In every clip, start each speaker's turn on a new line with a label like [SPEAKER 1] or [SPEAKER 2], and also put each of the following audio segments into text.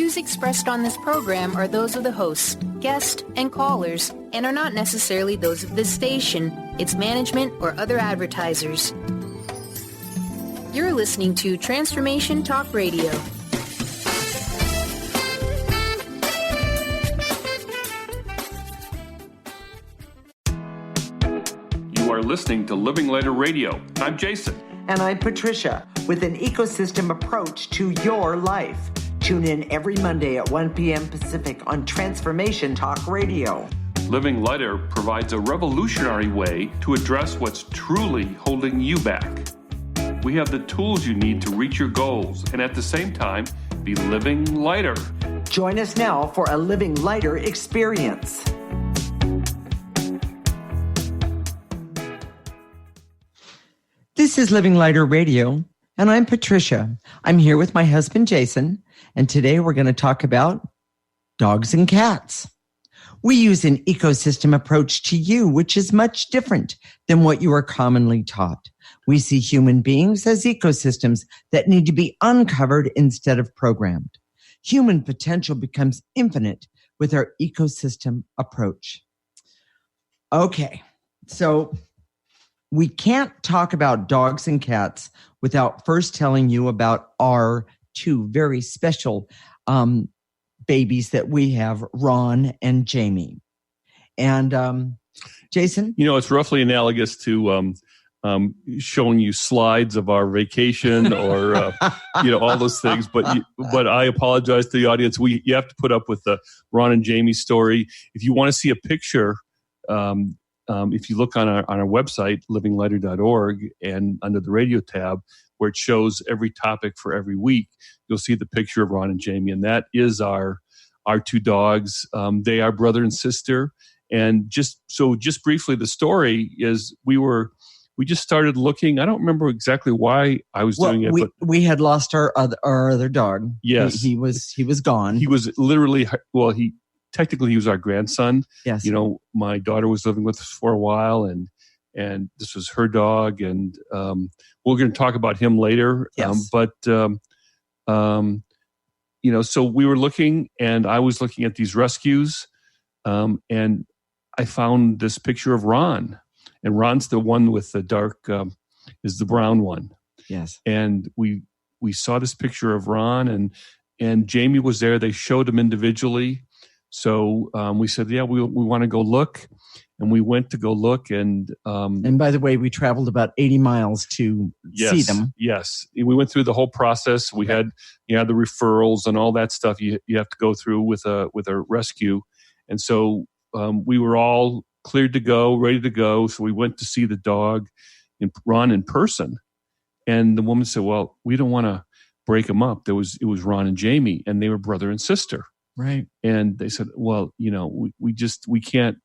[SPEAKER 1] views expressed on this program are those of the hosts, guests, and callers, and are not necessarily those of this station, its management, or other advertisers. You're listening to Transformation Talk Radio.
[SPEAKER 2] You are listening to Living Lighter Radio. I'm Jason.
[SPEAKER 3] And I'm Patricia, with an ecosystem approach to your life. Tune in every Monday at 1 p.m. Pacific on Transformation Talk Radio.
[SPEAKER 2] Living Lighter provides a revolutionary way to address what's truly holding you back. We have the tools you need to reach your goals and at the same time be living lighter.
[SPEAKER 3] Join us now for a Living Lighter experience. This is Living Lighter Radio, and I'm Patricia. I'm here with my husband, Jason, and today we're going to talk about dogs and cats. We use an ecosystem approach to you, which is much different than what you are commonly taught. We see human beings as ecosystems that need to be uncovered instead of programmed. Human potential becomes infinite with our ecosystem approach. Okay, so we can't talk about dogs and cats without first telling you about our two very special babies that we have, Ron and Jamie. And Jason?
[SPEAKER 2] You know, it's roughly analogous to showing you slides of our vacation or, all those things. But I apologize to the audience. You have to put up with the Ron and Jamie story. If you want to see a picture, if you look on our website, livinglighter.org, and under the radio tab, where it shows every topic for every week, you'll see the picture of Ron and Jamie, and that is our two dogs. They are brother and sister. And just briefly, the story is we just started looking. I don't remember exactly why I was doing it. But
[SPEAKER 3] we had lost our other dog.
[SPEAKER 2] Yes,
[SPEAKER 3] he was gone.
[SPEAKER 2] He was literally Technically, he was our grandson.
[SPEAKER 3] Yes.
[SPEAKER 2] You know, my daughter was living with us for a while, and this was her dog, and we're going to talk about him later.
[SPEAKER 3] Yes.
[SPEAKER 2] So we were looking, and I was looking at these rescues, and I found this picture of Ron, and Ron's the one with the dark, is the brown one.
[SPEAKER 3] Yes.
[SPEAKER 2] And we saw this picture of Ron, and Jamie was there. They showed him individually. So we said, yeah, we want to go look. And we went to go look. And
[SPEAKER 3] by the way, we traveled about 80 miles to see them.
[SPEAKER 2] Yes. We went through the whole process. We had the referrals and all that stuff you have to go through with a rescue. And so we were all cleared to go, ready to go. So we went to see the dog, Ron, in person. And the woman said, well, we don't want to break them up. It was Ron and Jamie, and they were brother and sister.
[SPEAKER 3] Right.
[SPEAKER 2] And they said, well, we can't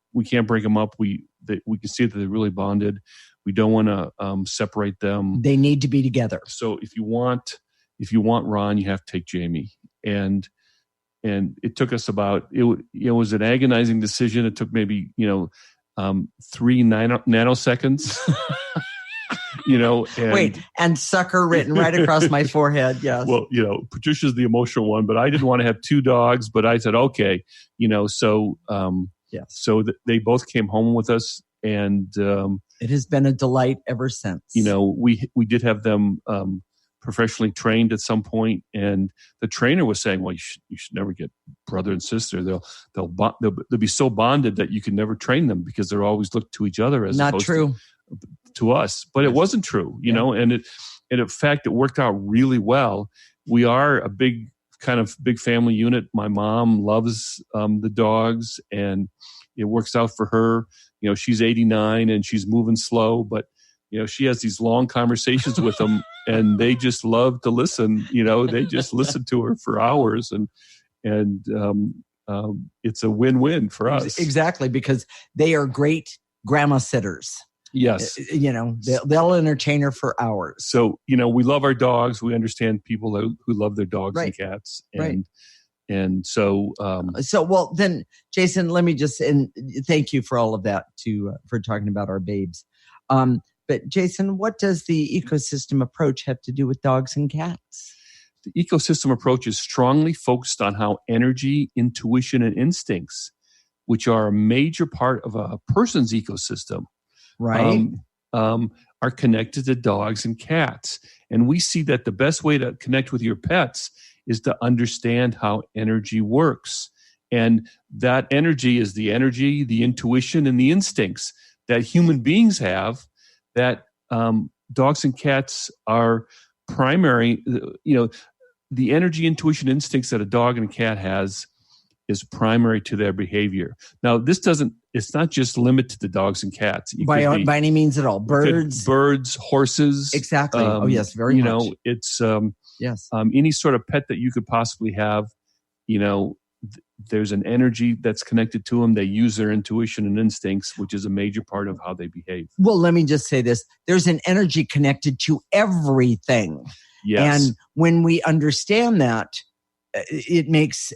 [SPEAKER 2] break them up. We can see that they're really bonded. We don't want to separate them.
[SPEAKER 3] They need to be together.
[SPEAKER 2] So if you want Ron, you have to take Jamie. And it took us it was an agonizing decision. It took maybe 3 nanoseconds.
[SPEAKER 3] And sucker written right across my forehead. Yes.
[SPEAKER 2] Well, Patricia's the emotional one, but I didn't want to have two dogs, but I said, okay, so they both came home with us, and
[SPEAKER 3] it has been a delight ever since.
[SPEAKER 2] We did have them professionally trained at some point, and the trainer was saying, well, you should never get brother and sister. They'll be so bonded that you can never train them because they're always look to each other as
[SPEAKER 3] not
[SPEAKER 2] opposed
[SPEAKER 3] true.
[SPEAKER 2] To us, but it wasn't true, and in fact, it worked out really well. We are a big family unit. My mom loves the dogs, and it works out for her. She's 89 and she's moving slow, but she has these long conversations with them, and they just love to listen. They just listen to her for hours, and it's a win-win for us.
[SPEAKER 3] Exactly, because they are great grandma sitters.
[SPEAKER 2] Yes.
[SPEAKER 3] They'll entertain her for hours.
[SPEAKER 2] So, we love our dogs. We understand people who love their dogs
[SPEAKER 3] right.
[SPEAKER 2] and cats.
[SPEAKER 3] Right.
[SPEAKER 2] And so...
[SPEAKER 3] well, then, Jason, let me just... And thank you for all of that, for talking about our babes. But, Jason, what does the ecosystem approach have to do with dogs and cats?
[SPEAKER 2] The ecosystem approach is strongly focused on how energy, intuition, and instincts, which are a major part of a person's ecosystem,
[SPEAKER 3] Right.
[SPEAKER 2] Are connected to dogs and cats. And we see that the best way to connect with your pets is to understand how energy works. And that energy is the energy, the intuition, and the instincts that human beings have, that dogs and cats are primary. The energy, intuition, instincts that a dog and a cat has is primary to their behavior. Now, it's not just limited to dogs and cats.
[SPEAKER 3] By any means at all. Birds,
[SPEAKER 2] horses.
[SPEAKER 3] Exactly. Yes, very much.
[SPEAKER 2] It's
[SPEAKER 3] yes.
[SPEAKER 2] Any sort of pet that you could possibly have, there's an energy that's connected to them. They use their intuition and instincts, which is a major part of how they behave.
[SPEAKER 3] Well, let me just say this. There's an energy connected to everything.
[SPEAKER 2] Yes.
[SPEAKER 3] And when we understand that, it makes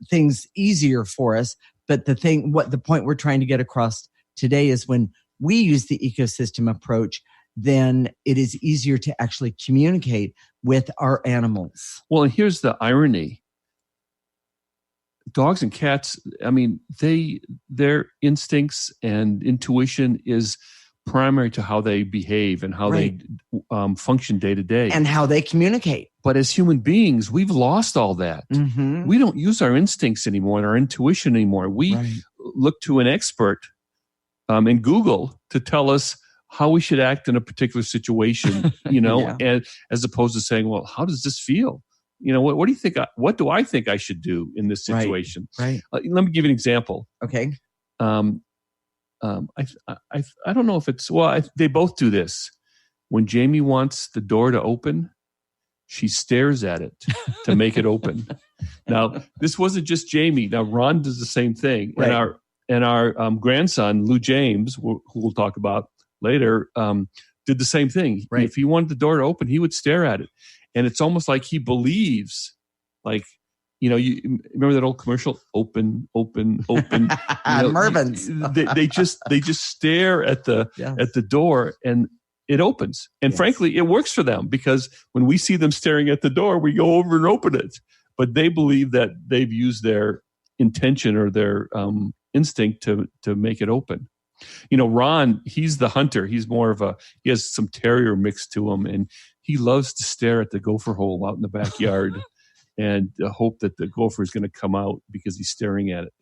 [SPEAKER 3] things easier for us. But the point we're trying to get across today is when we use the ecosystem approach, then it is easier to actually communicate with our animals.
[SPEAKER 2] Well, and here's the irony. Dogs and cats, their instincts and intuition is primary to how they behave and how they function day to day.
[SPEAKER 3] And how they communicate.
[SPEAKER 2] But as human beings, we've lost all that.
[SPEAKER 3] Mm-hmm.
[SPEAKER 2] We don't use our instincts anymore and our intuition anymore. We look to an expert in Google to tell us how we should act in a particular situation, and as opposed to saying, well, how does this feel? What do you think? What do I think I should do in this situation?
[SPEAKER 3] Right.
[SPEAKER 2] Let me give you an example.
[SPEAKER 3] Okay.
[SPEAKER 2] I don't know if it's they both do this. When Jamie wants the door to open, she stares at it to make it open. Now, this wasn't just Jamie. Now, Ron does the same thing,
[SPEAKER 3] right.
[SPEAKER 2] and our grandson Lou James, who we'll talk about later, did the same thing.
[SPEAKER 3] Right.
[SPEAKER 2] If he wanted the door to open, he would stare at it. And it's almost like he believes, you remember that old commercial, open.
[SPEAKER 3] Mervyn's.
[SPEAKER 2] they just stare at the door and it opens. And frankly, it works for them because when we see them staring at the door, we go over and open it. But they believe that they've used their intention or their instinct to make it open. Ron, he's the hunter. He's he has some terrier mix to him, and he loves to stare at the gopher hole out in the backyard and hope that the gopher is going to come out because he's staring at it.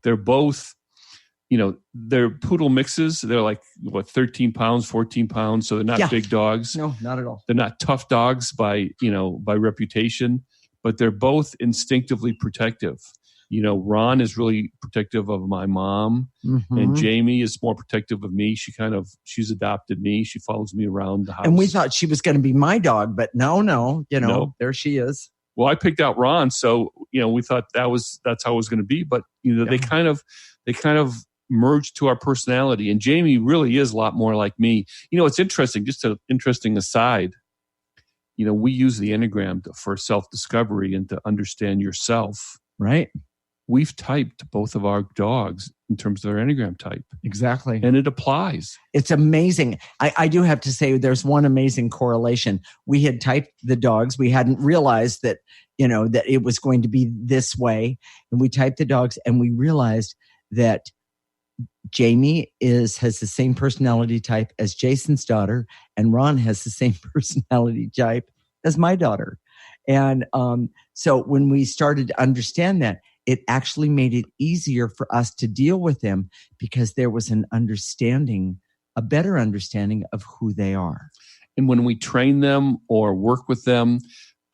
[SPEAKER 2] They're both, they're poodle mixes. They're like, 13 pounds, 14 pounds. So they're not big dogs.
[SPEAKER 3] No, not at all.
[SPEAKER 2] They're not tough dogs by reputation, but they're both instinctively protective. Ron is really protective of my mom, and Jamie is more protective of me. She's adopted me. She follows me around the house.
[SPEAKER 3] And we thought she was going to be my dog, but no, there she is.
[SPEAKER 2] Well, I picked out Ron, so we thought that's how it was going to be. But they kind of merged to our personality, and Jamie really is a lot more like me. It's interesting. Just an interesting aside. We use the Enneagram for self-discovery and to understand yourself.
[SPEAKER 3] Right.
[SPEAKER 2] We've typed both of our dogs in terms of their Enneagram type.
[SPEAKER 3] Exactly.
[SPEAKER 2] And it applies.
[SPEAKER 3] It's amazing. I do have to say there's one amazing correlation. We had typed the dogs. We hadn't realized that, that it was going to be this way. And we typed the dogs and we realized that Jamie has the same personality type as Jason's daughter, and Ron has the same personality type as my daughter. And so when we started to understand that, it actually made it easier for us to deal with them because there was a better understanding of who they are.
[SPEAKER 2] And when we train them or work with them,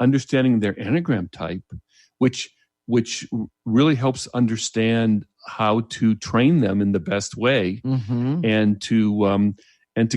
[SPEAKER 2] understanding their Enneagram type, which really helps understand how to train them in the best way and to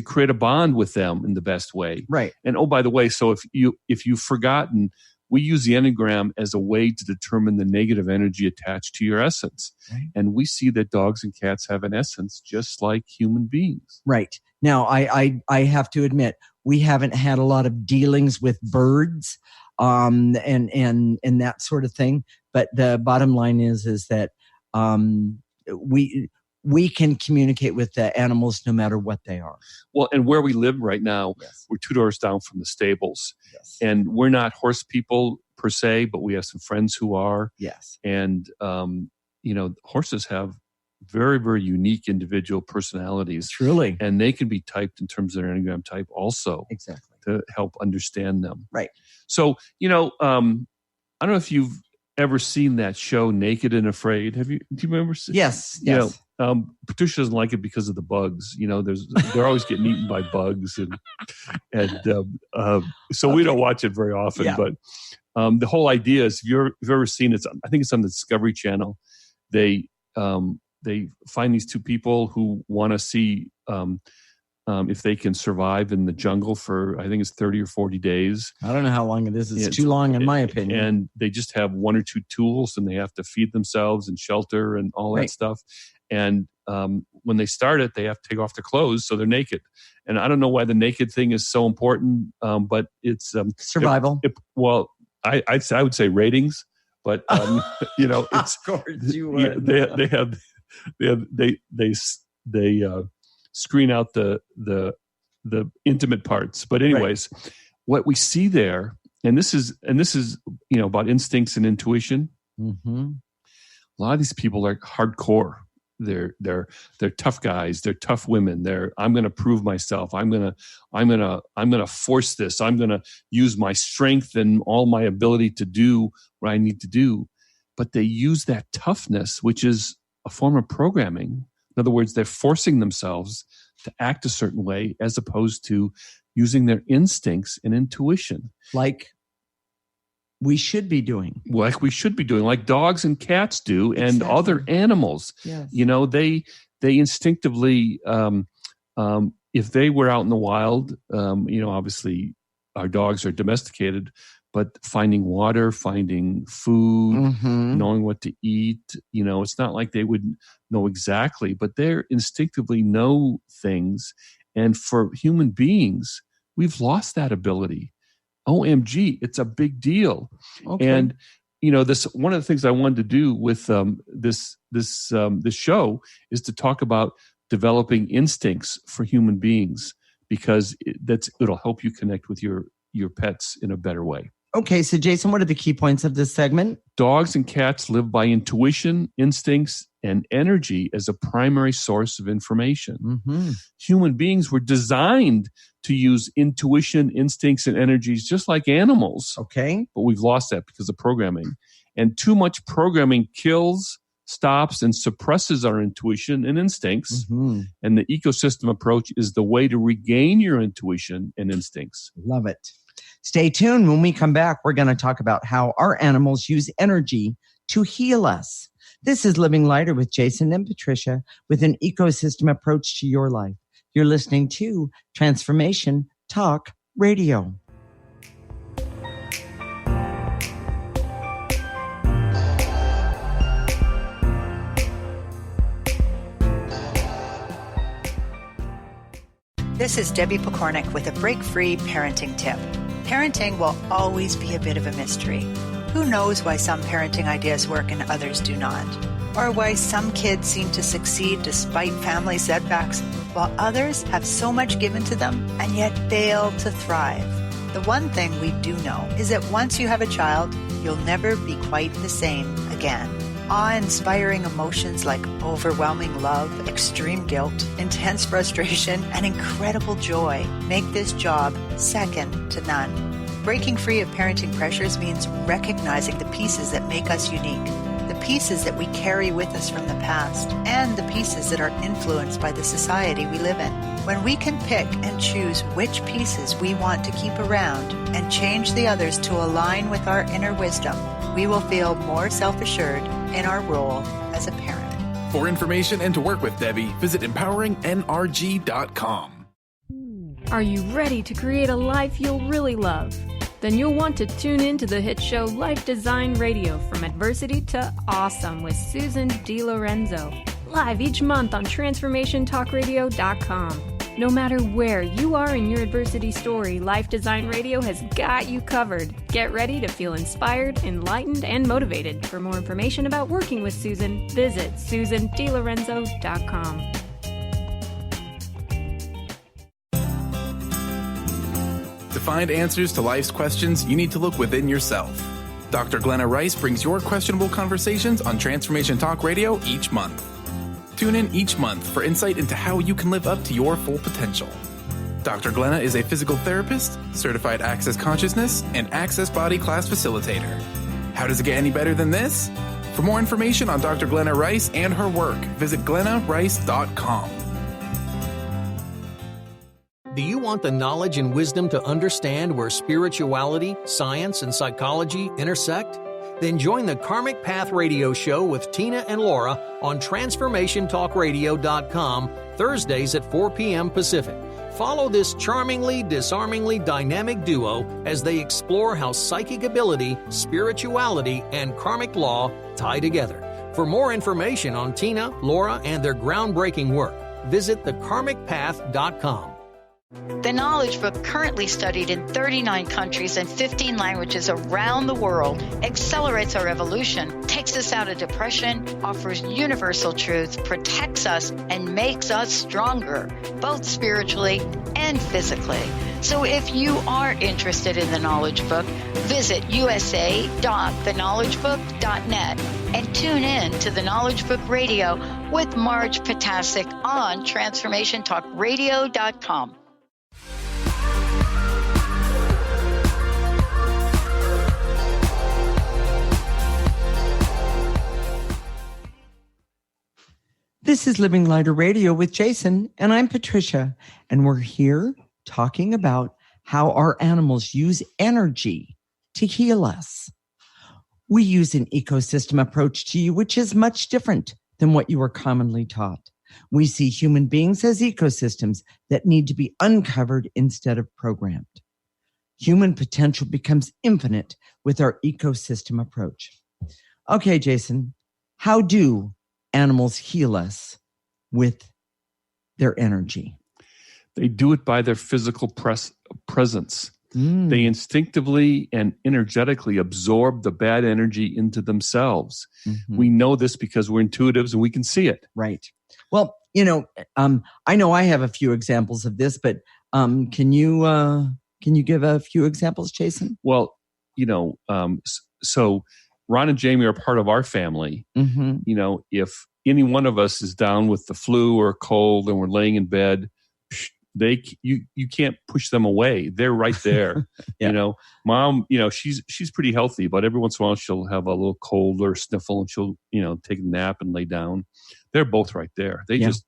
[SPEAKER 2] create a bond with them in the best way.
[SPEAKER 3] Right.
[SPEAKER 2] And by the way, so if you've forgotten, we use the Enneagram as a way to determine the negative energy attached to your essence.
[SPEAKER 3] Right.
[SPEAKER 2] And we see that dogs and cats have an essence just like human beings.
[SPEAKER 3] Right. Now, I have to admit, we haven't had a lot of dealings with birds and that sort of thing. But the bottom line is that we we can communicate with the animals no matter what they are.
[SPEAKER 2] Well, and where we live right now,
[SPEAKER 3] Yes.
[SPEAKER 2] we're 2 doors down from the stables.
[SPEAKER 3] Yes.
[SPEAKER 2] And we're not horse people per se, but we have some friends who are.
[SPEAKER 3] Yes.
[SPEAKER 2] And, horses have very, very unique individual personalities.
[SPEAKER 3] Truly.
[SPEAKER 2] And they can be typed in terms of their Enneagram type also
[SPEAKER 3] Exactly.
[SPEAKER 2] to help understand them.
[SPEAKER 3] Right.
[SPEAKER 2] So, I don't know if you've ever seen that show, Naked and Afraid. Do you remember?
[SPEAKER 3] Yes.
[SPEAKER 2] Yes. Patricia doesn't like it because of the bugs. They're always getting eaten by bugs, so we don't watch it very often.
[SPEAKER 3] Yeah.
[SPEAKER 2] But the whole idea is, if you've ever seen it, I think it's on the Discovery Channel. They find these 2 people who want to see if they can survive in the jungle for, I think it's 30 or 40 days.
[SPEAKER 3] I don't know how long it is. It's too long, in my opinion.
[SPEAKER 2] And they just have 1 or 2 tools, and they have to feed themselves and shelter and all that stuff. And when they start it, they have to take off their clothes, so they're naked. And I don't know why the naked thing is so important, but it's
[SPEAKER 3] survival.
[SPEAKER 2] I would say ratings, but it's
[SPEAKER 3] of course you would.
[SPEAKER 2] They screen out the intimate parts. But anyways, what we see there, and this is about instincts and intuition.
[SPEAKER 3] Mm-hmm.
[SPEAKER 2] A lot of these people are hardcore. They're tough guys. They're tough women. I'm going to prove myself. I'm going to force this. I'm going to use my strength and all my ability to do what I need to do. But they use that toughness, which is a form of programming. In other words, they're forcing themselves to act a certain way, as opposed to using their instincts and intuition.
[SPEAKER 3] Like we should be doing.
[SPEAKER 2] Like dogs and cats do, and other animals.
[SPEAKER 3] Yes.
[SPEAKER 2] They instinctively, if they were out in the wild, obviously our dogs are domesticated, but finding water, finding food, knowing what to eat, it's not like they would know exactly, but they instinctively know things. And for human beings, we've lost that ability. OMG, it's a big deal. Okay. And this one of the things I wanted to do with this show is to talk about developing instincts for human beings, because it'll help you connect with your pets in a better way.
[SPEAKER 3] Okay, so Jason, what are the key points of this segment?
[SPEAKER 2] Dogs and cats live by intuition, instincts, and energy as a primary source of information.
[SPEAKER 3] Mm-hmm.
[SPEAKER 2] Human beings were designed to use intuition, instincts, and energies just like animals.
[SPEAKER 3] Okay.
[SPEAKER 2] But we've lost that because of programming. And too much programming kills, stops, and suppresses our intuition and instincts.
[SPEAKER 3] Mm-hmm.
[SPEAKER 2] And the ecosystem approach is the way to regain your intuition and instincts.
[SPEAKER 3] Love it. Stay tuned. When we come back, we're going to talk about how our animals use energy to heal us. This is Living Lighter with Jason and Patricia, with an ecosystem approach to your life. You're listening to Transformation Talk Radio.
[SPEAKER 4] This is Debbie Pokornik with a break-free parenting tip. Parenting will always be a bit of a mystery. Who knows why some parenting ideas work and others do not? Or why some kids seem to succeed despite family setbacks, while others have so much given to them and yet fail to thrive. The one thing we do know is that once you have a child, you'll never be quite the same again. Awe-inspiring emotions like overwhelming love, extreme guilt, intense frustration, and incredible joy make this job second to none. Breaking free of parenting pressures means recognizing the pieces that make us unique, the pieces that we carry with us from the past, and the pieces that are influenced by the society we live in. When we can pick and choose which pieces we want to keep around and change the others to align with our inner wisdom, we will feel more self-assured in our role as a parent.
[SPEAKER 5] For information and to work with Debbie, visit empoweringnrg.com.
[SPEAKER 6] Are you ready to create a life you'll really love? Then you'll want to tune in to the hit show Life Design Radio, From Adversity to Awesome with Susan DiLorenzo, live each month on TransformationTalkRadio.com. No matter where you are in your adversity story, Life Design Radio has got you covered. Get ready to feel inspired, enlightened, and motivated. For more information about working with Susan, visit SusanDiLorenzo.com.
[SPEAKER 5] To find answers to life's questions, you need to look within yourself. Dr. Glenna Rice brings your questionable conversations on Transformation Talk Radio each month. Tune in each month for insight into how you can live up to your full potential. Dr. Glenna is a physical therapist, certified Access Consciousness, and Access Body Class facilitator. How does it get any better than this? For more information on Dr. Glenna Rice and her work, visit glennarice.com.
[SPEAKER 7] Do you want the knowledge and wisdom to understand where spirituality, science, and psychology intersect? Then join the Karmic Path Radio Show with Tina and Laura on TransformationTalkRadio.com Thursdays at 4 p.m. Pacific. Follow this charmingly, disarmingly dynamic duo as they explore how psychic ability, spirituality, and karmic law tie together. For more information on Tina, Laura, and their groundbreaking work, visit thekarmicpath.com.
[SPEAKER 8] The Knowledge Book, currently studied in 39 countries and 15 languages around the world, accelerates our evolution, takes us out of depression, offers universal truth, protects us, and makes us stronger, both spiritually and physically. So if you are interested in the Knowledge Book, visit usa.theknowledgebook.net and tune in to the Knowledge Book Radio with Marge Potasic on TransformationTalkRadio.com.
[SPEAKER 3] This is Living Lighter Radio with Jason, and I'm Patricia, and we're here talking about how our animals use energy to heal us. We use an ecosystem approach to you, which is much different than what you are commonly taught. We see human beings as ecosystems that need to be uncovered instead of programmed. Human potential becomes infinite with our ecosystem approach. Okay, Jason, how do animals heal us with their energy?
[SPEAKER 2] They do it by their physical presence. They instinctively and energetically absorb the bad energy into themselves. Mm-hmm. We know this because we're intuitives and we can see it.
[SPEAKER 3] Right. Well, I know I have a few examples of this, but can you give a few examples, Jason?
[SPEAKER 2] Well, so Ron and Jamie are part of our family. Mm-hmm. If any one of us is down with the flu or cold and we're laying in bed, you can't push them away. They're right there. Yeah. Mom, she's pretty healthy, but every once in a while she'll have a little cold or sniffle and she'll, take a nap and lay down. They're both right there. They just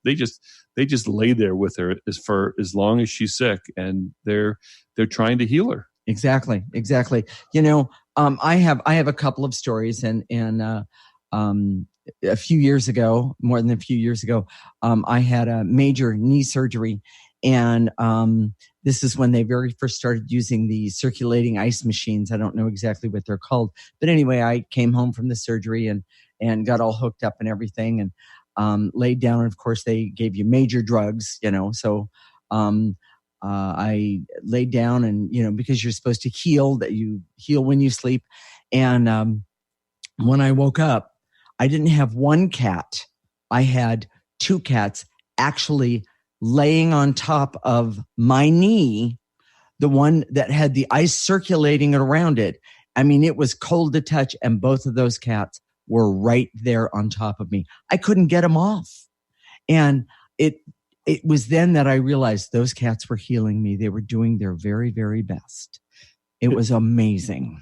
[SPEAKER 2] lay there with her for as long as she's sick, and they're trying to heal her.
[SPEAKER 3] Exactly. I have a couple of stories, and a few years ago, more than a few years ago, I had a major knee surgery. And this is when they very first started using the circulating ice machines. I don't know exactly what they're called. But anyway, I came home from the surgery and got all hooked up and everything and laid down. And of course, they gave you major drugs, So I laid down and, because you're supposed to heal, that you heal when you sleep. And when I woke up, I didn't have one cat. I had two cats actually laying on top of my knee, the one that had the ice circulating around it. I mean, it was cold to touch, and both of those cats were right there on top of me. I couldn't get them off. And it was then that I realized those cats were healing me. They were doing their very, very best. It was amazing.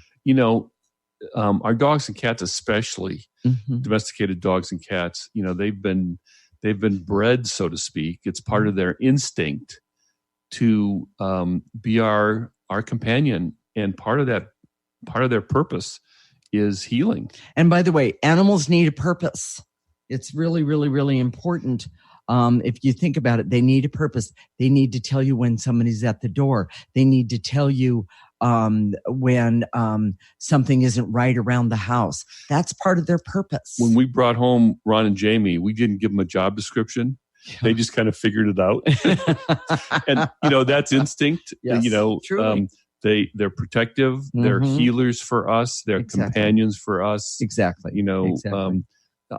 [SPEAKER 2] Our dogs and cats, especially domesticated dogs and cats, they've been bred, so to speak. It's part of their instinct to be our companion, and part of their purpose is healing.
[SPEAKER 3] And by the way, animals need a purpose. It's really, really, really important. If you think about it, they need a purpose. They need to tell you when somebody's at the door. They need to tell you when something isn't right around the house. That's part of their purpose.
[SPEAKER 2] When we brought home Ron and Jamie, we didn't give them a job description. They just kind of figured it out. And, that's instinct.
[SPEAKER 3] Yes, truly.
[SPEAKER 2] They're protective. They're healers for us. They're companions for us.
[SPEAKER 3] Exactly.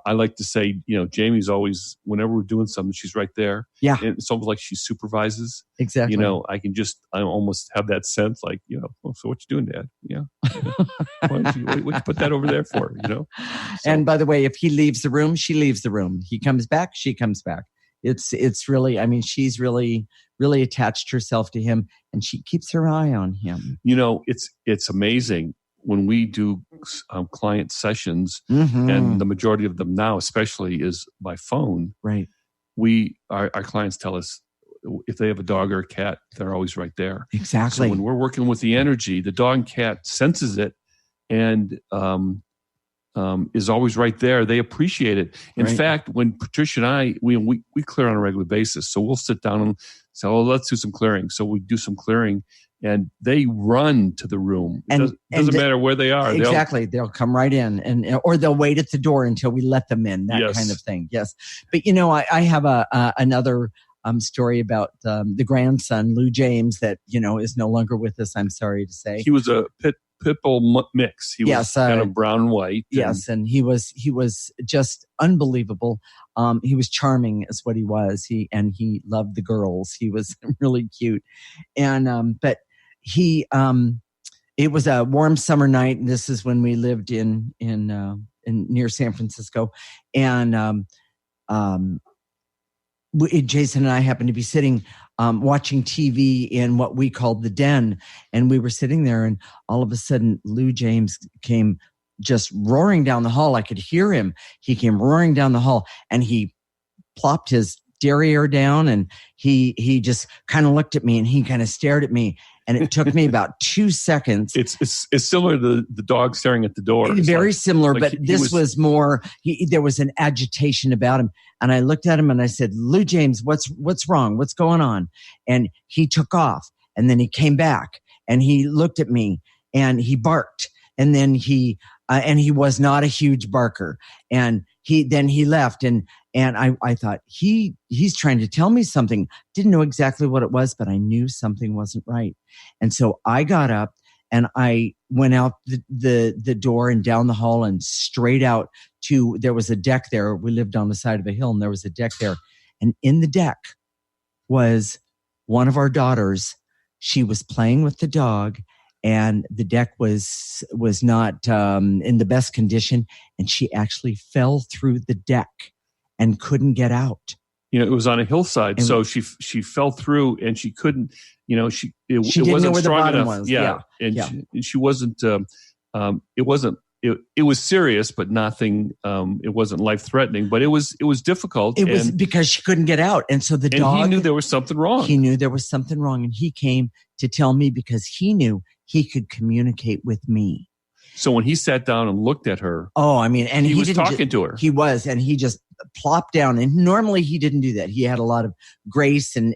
[SPEAKER 2] I like to say, Jamie's always, whenever we're doing something, she's right there.
[SPEAKER 3] Yeah.
[SPEAKER 2] And it's almost like she supervises.
[SPEAKER 3] Exactly.
[SPEAKER 2] I almost have that sense like, so what you doing, Dad? Yeah. What you put that over there for, So.
[SPEAKER 3] And by the way, if he leaves the room, she leaves the room. He comes back, she comes back. It's really, she's really, really attached herself to him, and she keeps her eye on him.
[SPEAKER 2] It's amazing. When we do client sessions, and the majority of them now, especially, is by phone.
[SPEAKER 3] Right.
[SPEAKER 2] Our clients tell us if they have a dog or a cat, they're always right there.
[SPEAKER 3] Exactly.
[SPEAKER 2] So when we're working with the energy, the dog and cat senses it, and is always right there. They appreciate it. In fact, when Patricia and I, we clear on a regular basis. So we'll sit down and say, let's do some clearing. So we do some clearing. And they run to the room. It doesn't matter where they are.
[SPEAKER 3] Exactly. They'll come right in, or they'll wait at the door until we let them in, that kind of thing. Yes. But, I have another story about the grandson, Lou James, that, is no longer with us, I'm sorry to say.
[SPEAKER 2] He was a pit bull mix. He was kind of brown and white.
[SPEAKER 3] Yes. And he was just unbelievable. He was charming is what he was. He loved the girls. He was really cute. And, but it was a warm summer night. And this is when we lived in near San Francisco. And, Jason and I happened to be sitting, watching TV in what we called the den. And we were sitting there, and all of a sudden Lou James came just roaring down the hall. I could hear him. He came roaring down the hall, and he plopped his derriere down, and he just kind of looked at me, and he kind of stared at me. And it took me about 2 seconds.
[SPEAKER 2] It's similar to the dog staring at the door.
[SPEAKER 3] Very similar, but this was more, there was an agitation about him. And I looked at him and I said, Lou James, what's wrong? What's going on? And he took off, and then he came back, and he looked at me, and he barked. And then he was not a huge barker. And he left, and I thought he's trying to tell me something. Didn't know exactly what it was, but I knew something wasn't right. And so I got up, and I went out the door and down the hall and straight out to, there was a deck there. We lived on the side of a hill, and there was a deck there. And in the deck was one of our daughters. She was playing with the dog, and the deck was not in the best condition, and she actually fell through the deck and couldn't get out.
[SPEAKER 2] It was on a hillside, so she fell through, and she couldn't. It wasn't strong enough. She wasn't. It wasn't. It was serious, but nothing. It wasn't life threatening, but it was difficult.
[SPEAKER 3] It was because she couldn't get out, and so the dog.
[SPEAKER 2] He knew there was something wrong.
[SPEAKER 3] He knew there was something wrong, and he came to tell me because he knew he could communicate with me.
[SPEAKER 2] So when he sat down and looked at her,
[SPEAKER 3] and
[SPEAKER 2] he was talking to her.
[SPEAKER 3] He was, and he just plopped down. And normally he didn't do that. He had a lot of grace, and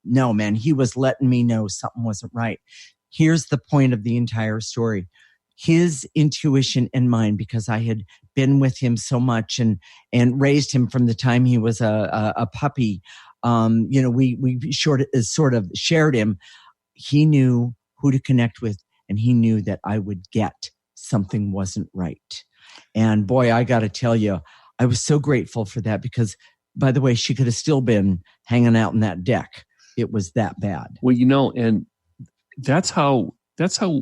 [SPEAKER 3] no, man, he was letting me know something wasn't right. Here's the point of the entire story. His intuition and mine, because I had been with him so much and raised him from the time he was a puppy. We sort of shared him. He knew who to connect with, and he knew that I would get something wasn't right. And boy, I got to tell you, I was so grateful for that, because, by the way, she could have still been hanging out in that deck. It was that bad.
[SPEAKER 2] Well, and that's how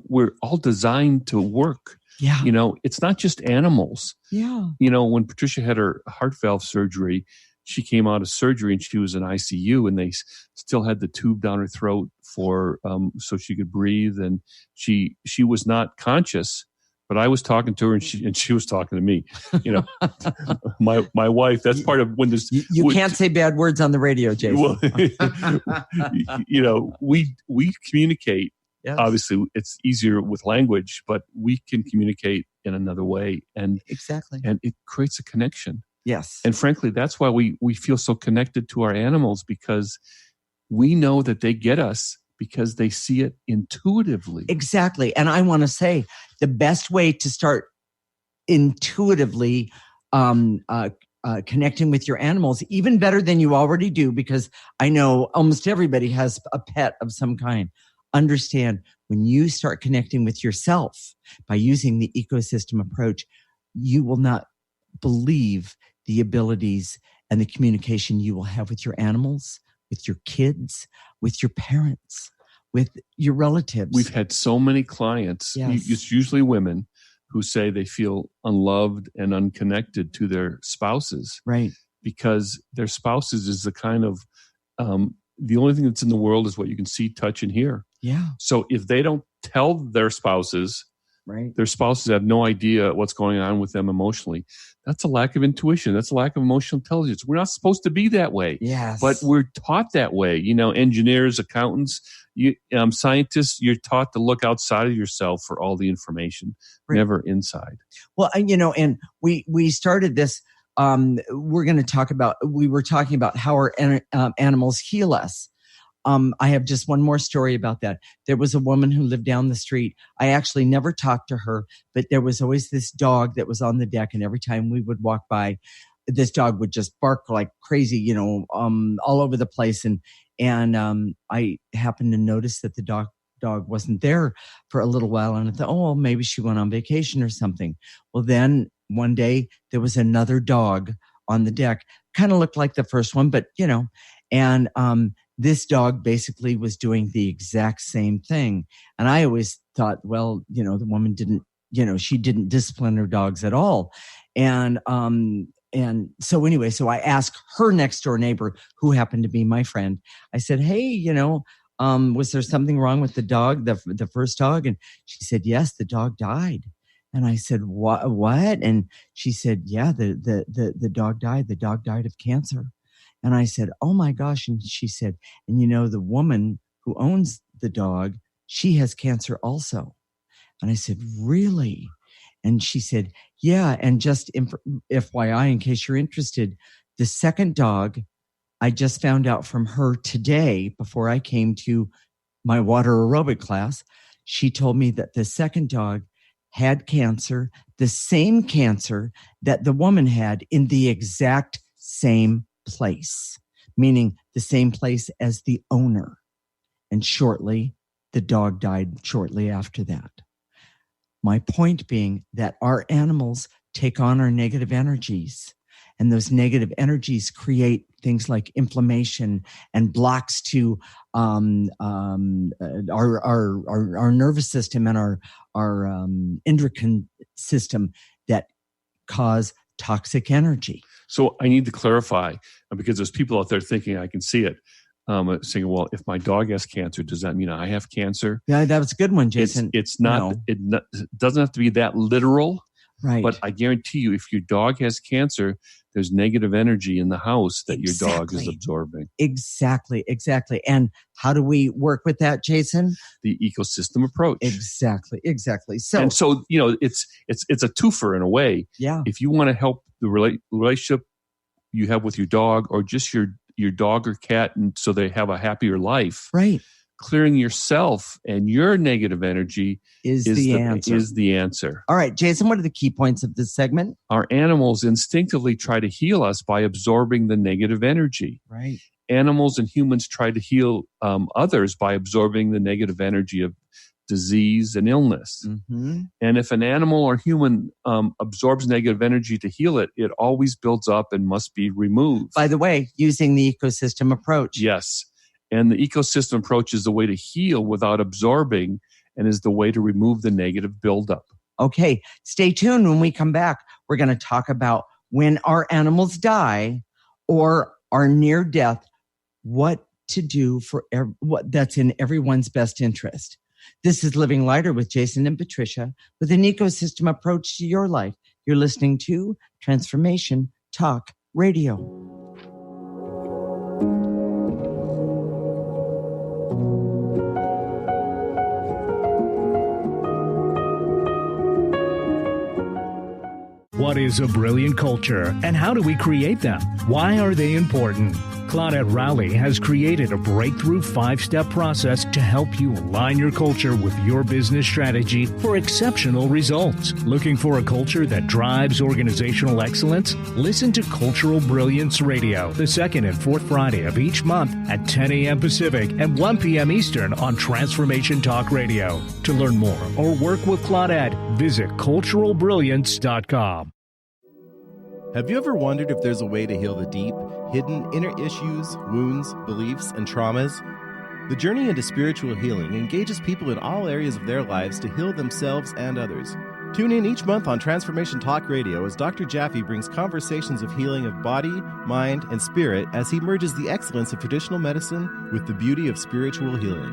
[SPEAKER 2] we're all designed to work.
[SPEAKER 3] Yeah.
[SPEAKER 2] It's not just animals.
[SPEAKER 3] Yeah.
[SPEAKER 2] When Patricia had her heart valve surgery, she came out of surgery and she was in ICU, and they still had the tube down her throat so she could breathe. And she was not conscious, but I was talking to her, and she was talking to me. My wife. That's part of when this.
[SPEAKER 3] You can't say bad words on the radio, Jason.
[SPEAKER 2] Well, we communicate.
[SPEAKER 3] Yes.
[SPEAKER 2] Obviously, it's easier with language, but we can communicate in another way, and
[SPEAKER 3] exactly,
[SPEAKER 2] and it creates a connection.
[SPEAKER 3] Yes.
[SPEAKER 2] And frankly, that's why we feel so connected to our animals, because we know that they get us because they see it intuitively.
[SPEAKER 3] Exactly. And I want to say the best way to start intuitively connecting with your animals even better than you already do, because I know almost everybody has a pet of some kind. Understand, when you start connecting with yourself by using the ecosystem approach, you will not believe the abilities and the communication you will have with your animals, with your kids, with your parents, with your relatives.
[SPEAKER 2] We've had so many clients,
[SPEAKER 3] Yes.
[SPEAKER 2] it's usually women, who say they feel unloved and unconnected to their spouses.
[SPEAKER 3] Right.
[SPEAKER 2] Because their spouses is the kind of, the only thing that's in the world is what you can see, touch, and hear.
[SPEAKER 3] Yeah.
[SPEAKER 2] So if they don't tell their spouses,
[SPEAKER 3] Right.
[SPEAKER 2] their spouses have no idea what's going on with them emotionally. That's a lack of intuition. That's a lack of emotional intelligence. We're not supposed to be that way.
[SPEAKER 3] Yes.
[SPEAKER 2] But we're taught that way. You know, engineers, accountants, scientists, you're taught to look outside of yourself for all the information,
[SPEAKER 3] Right.
[SPEAKER 2] never inside.
[SPEAKER 3] Well, and we started this. We were talking about how our animals heal us. I have just one more story about that. There was a woman who lived down the street. I actually never talked to her, but there was always this dog that was on the deck. And every time we would walk by, this dog would just bark like crazy, all over the place. And I happened to notice that the dog wasn't there for a little while. And I thought, well, maybe she went on vacation or something. Well, then one day there was another dog on the deck, kind of looked like the first one, but and this dog basically was doing the exact same thing. And I always thought, well, the woman didn't, she didn't discipline her dogs at all. And so anyway, so I asked her next door neighbor, who happened to be my friend. I said, hey, was there something wrong with the dog, the first dog? And she said, yes, the dog died. And I said, what? And she said, yeah, the dog died. The dog died of cancer. And I said, oh my gosh. And she said, and the woman who owns the dog, she has cancer also. And I said, really? And she said, yeah. And just FYI, in case you're interested, the second dog, I just found out from her today before I came to my water aerobic class. She told me that the second dog had cancer, the same cancer that the woman had, in the exact same place, meaning the same place as the owner. And shortly, the dog died shortly after that. My point being that our animals take on our negative energies, and those negative energies create things like inflammation and blocks to our nervous system and our endocrine system that cause toxic energy.
[SPEAKER 2] So I need to clarify, because there's people out there thinking, I can see it, saying, well, if my dog has cancer, does that mean I have cancer?
[SPEAKER 3] Yeah, that was a good one, Jason.
[SPEAKER 2] It's not, it doesn't have to be that literal.
[SPEAKER 3] Right.
[SPEAKER 2] But I guarantee you, if your dog has cancer, there's negative energy in the house that your dog is absorbing. Exactly.
[SPEAKER 3] And how do we work with that, Jason?
[SPEAKER 2] The ecosystem approach.
[SPEAKER 3] Exactly. So
[SPEAKER 2] it's a twofer in a way.
[SPEAKER 3] Yeah.
[SPEAKER 2] If you want to help the relationship you have with your dog, or just your dog or cat, and so they have a happier life.
[SPEAKER 3] Right.
[SPEAKER 2] Clearing yourself and your negative energy is the answer.
[SPEAKER 3] All right, Jason, what are the key points of this segment?
[SPEAKER 2] Our animals instinctively try to heal us by absorbing the negative energy.
[SPEAKER 3] Right.
[SPEAKER 2] Animals and humans try to heal others by absorbing the negative energy of disease and illness.
[SPEAKER 3] Mm-hmm.
[SPEAKER 2] And if an animal or human absorbs negative energy to heal it, it always builds up and must be removed.
[SPEAKER 3] By the way, using the ecosystem approach.
[SPEAKER 2] Yes. And the ecosystem approach is the way to heal without absorbing, and is the way to remove the negative buildup.
[SPEAKER 3] Okay, stay tuned. When we come back, we're going to talk about when our animals die or are near death, what to do for what that's in everyone's best interest. This is Living Lighter with Jason and Patricia, with an ecosystem approach to your life. You're listening to Transformation Talk Radio.
[SPEAKER 9] What is a brilliant culture, and how do we create them? Why are they important? Claudette Rowley has created a breakthrough 5-step process to help you align your culture with your business strategy for exceptional results. Looking for a culture that drives organizational excellence? Listen to Cultural Brilliance Radio, the second and fourth Friday of each month at 10 a.m. Pacific and 1 p.m. Eastern on Transformation Talk Radio. To learn more or work with Claudette, visit culturalbrilliance.com.
[SPEAKER 10] Have you ever wondered if there's a way to heal the deep, hidden inner issues, wounds, beliefs, and traumas? The journey into spiritual healing engages people in all areas of their lives to heal themselves and others. Tune in each month on Transformation Talk Radio as Dr. Jaffe brings conversations of healing of body, mind, and spirit as he merges the excellence of traditional medicine with the beauty of spiritual healing.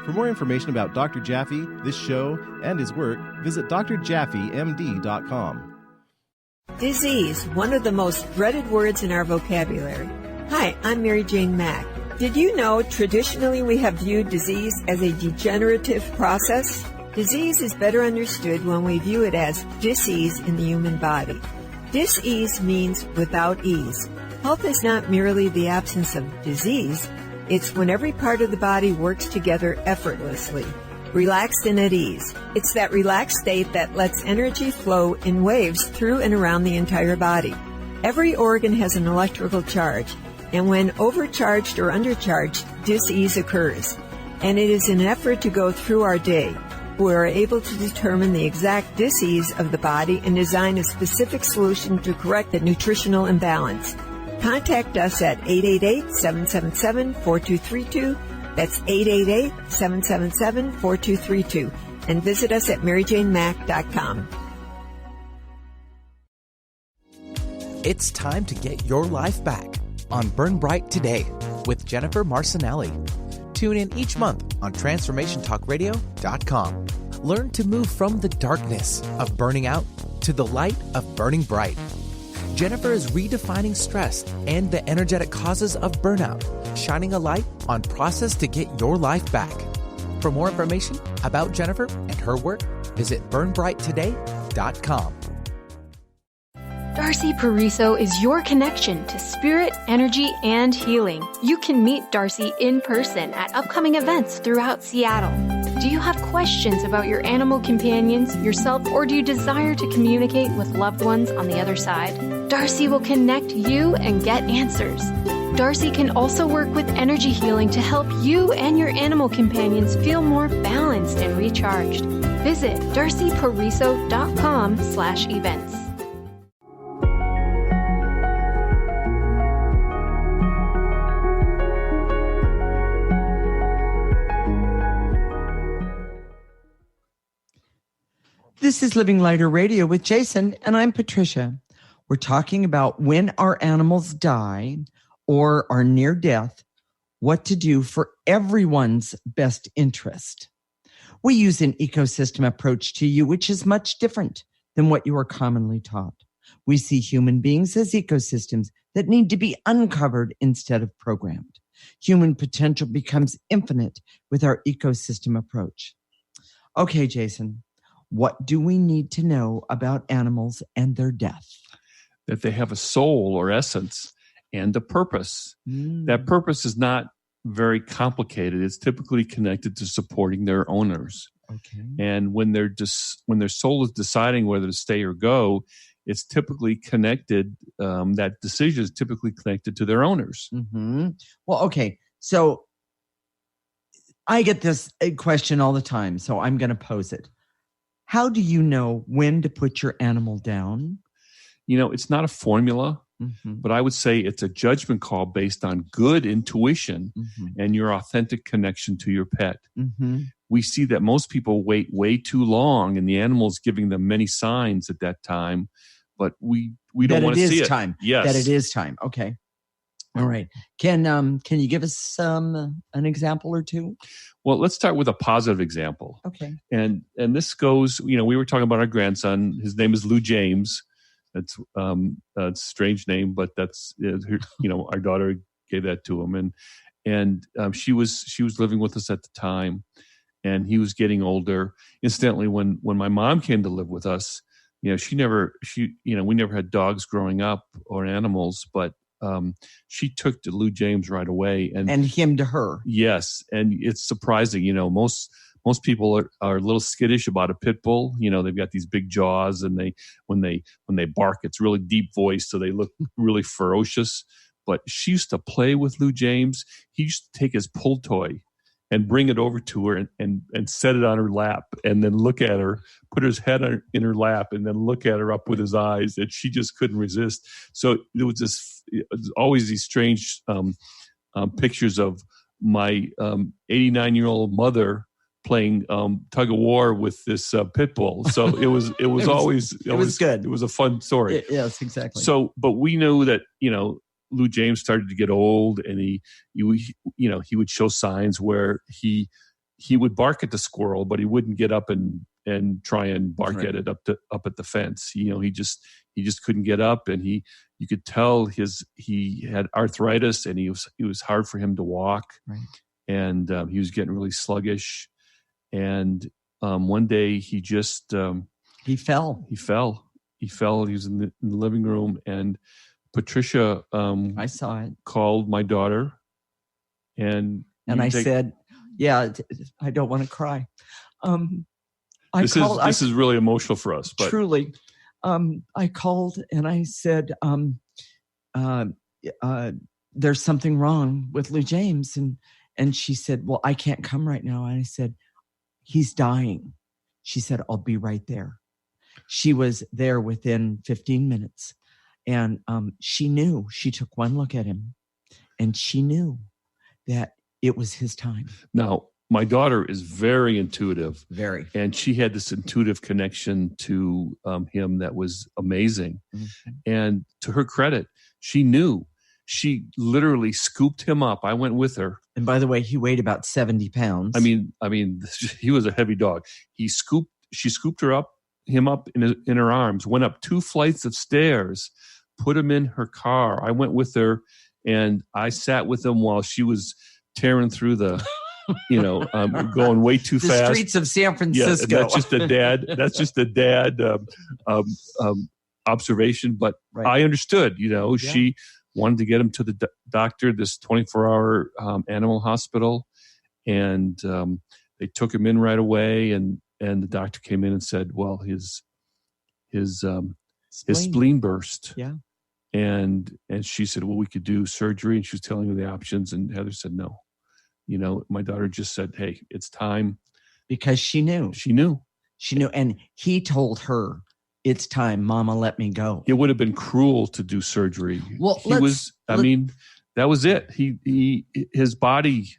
[SPEAKER 10] For more information about Dr. Jaffe, this show, and his work, visit drjaffemd.com.
[SPEAKER 11] Disease, one of the most dreaded words in our vocabulary. Hi, I'm Mary Jane Mack. Did you know traditionally we have viewed disease as a degenerative process? Disease is better understood when we view it as dis-ease in the human body. Dis-ease means without ease. Health is not merely the absence of disease. It's when every part of the body works together effortlessly, relaxed and at ease. It's that relaxed state that lets energy flow in waves through and around the entire body. Every organ has an electrical charge, and when overcharged or undercharged, dis-ease occurs. And it is an effort to go through our day. We are able to determine the exact dis-ease of the body and design a specific solution to correct the nutritional imbalance. Contact us at 888-777-4232. That's 888-777-4232. And visit us at maryjanemack.com.
[SPEAKER 12] It's time to get your life back on Burn Bright Today with Jennifer Marcinelli. Tune in each month on TransformationTalkRadio.com. Learn to move from the darkness of burning out to the light of burning bright. Jennifer is redefining stress and the energetic causes of burnout, shining a light on process to get your life back. For more information about Jennifer and her work, visit burnbrighttoday.com.
[SPEAKER 6] Darcy Pariso is your connection to spirit, energy, and healing. You can meet Darcy in person at upcoming events throughout Seattle. Do you have questions about your animal companions, yourself, or do you desire to communicate with loved ones on the other side? Darcy will connect you and get answers. Darcy can also work with energy healing to help you and your animal companions feel more balanced and recharged. Visit darcypariso.com/events.
[SPEAKER 3] This is Living Lighter Radio with Jason, and I'm Patricia. We're talking about when our animals die or are near death, what to do for everyone's best interest. We use an ecosystem approach to you, which is much different than what you are commonly taught. We see human beings as ecosystems that need to be uncovered instead of programmed. Human potential becomes infinite with our ecosystem approach. Okay, Jason. What do we need to know about animals and their death?
[SPEAKER 2] That they have a soul or essence and a purpose. That purpose is not very complicated. It's typically connected to supporting their owners.
[SPEAKER 3] Okay.
[SPEAKER 2] And when their soul is deciding whether to stay or go, it's typically connected. That decision is typically connected to their owners.
[SPEAKER 3] Mm-hmm. Well, okay. So I get this question all the time, so I'm going to pose it. How do you know when to put your animal down?
[SPEAKER 2] You know, it's not a formula, but I would say it's a judgment call based on good intuition and your authentic connection to your pet. We see that most people wait way too long, and the animal's giving them many signs at that time, but we don't want to see it.
[SPEAKER 3] Time.
[SPEAKER 2] Yes.
[SPEAKER 3] That it is time. Okay. All right. Can you give us an example or two?
[SPEAKER 2] Well, let's start with a positive example.
[SPEAKER 3] Okay.
[SPEAKER 2] And this goes, we were talking about our grandson. His name is Lou James. That's a strange name, but that's, our daughter gave that to him. And she was living with us at the time, and he was getting older. Incidentally, when my mom came to live with us, we never had dogs growing up or animals, but she took to Lou James right away, and
[SPEAKER 3] him to her.
[SPEAKER 2] Yes, and it's surprising. Most people are a little skittish about a pit bull. They've got these big jaws, and when they bark, it's really deep voice, so they look really ferocious. But she used to play with Lou James. He used to take his pull toy and bring it over to her and set it on her lap, and then look at her, put his head in her lap, and then look at her up with his eyes, and she just couldn't resist. So there was always these strange pictures of my 89-year-old mother playing tug of war with this pit bull. So it was always
[SPEAKER 3] good.
[SPEAKER 2] It was a fun story.
[SPEAKER 3] Yes, exactly.
[SPEAKER 2] So, but we knew that Lou James started to get old, and he would show signs where he would bark at the squirrel, but he wouldn't get up and try and bark at it up at the fence. He just couldn't get up, and you could tell he had arthritis, and it was hard for him to walk,
[SPEAKER 3] right.
[SPEAKER 2] And he was getting really sluggish. And one day he just
[SPEAKER 3] he fell.
[SPEAKER 2] He was in the living room, and Patricia,
[SPEAKER 3] I saw it,
[SPEAKER 2] called my daughter, and
[SPEAKER 3] I said, "Yeah, I don't want to cry."
[SPEAKER 2] This is really emotional for us, but
[SPEAKER 3] truly, I called and I said, "There's something wrong with Lou James," and she said, "Well, I can't come right now." And I said, "He's dying." She said, "I'll be right there." She was there within 15 minutes. And she knew. She took one look at him, and she knew that it was his time.
[SPEAKER 2] Now, my daughter is very intuitive.
[SPEAKER 3] Very.
[SPEAKER 2] And she had this intuitive connection to him that was amazing. Mm-hmm. And to her credit, she knew. She literally scooped him up. I went with her.
[SPEAKER 3] And by the way, he weighed about 70 pounds.
[SPEAKER 2] I mean, he was a heavy dog. She scooped him up in her arms, went up 2 flights of stairs, put him in her car. I went with her, and I sat with him while she was tearing through the, going way too fast.
[SPEAKER 3] The streets of San Francisco.
[SPEAKER 2] Yeah, that's just a dad observation. But right. I understood, She wanted to get him to the doctor, this 24-hour animal hospital. And they took him in right away. And the doctor came in and said, well, his spleen burst.
[SPEAKER 3] Yeah.
[SPEAKER 2] And she said, well, we could do surgery. And she was telling her the options. And Heather said, no. My daughter just said, hey, it's time.
[SPEAKER 3] Because she knew.
[SPEAKER 2] She knew.
[SPEAKER 3] And he told her, it's time, Mama, let me go.
[SPEAKER 2] It would have been cruel to do surgery.
[SPEAKER 3] Well,
[SPEAKER 2] that was it. His body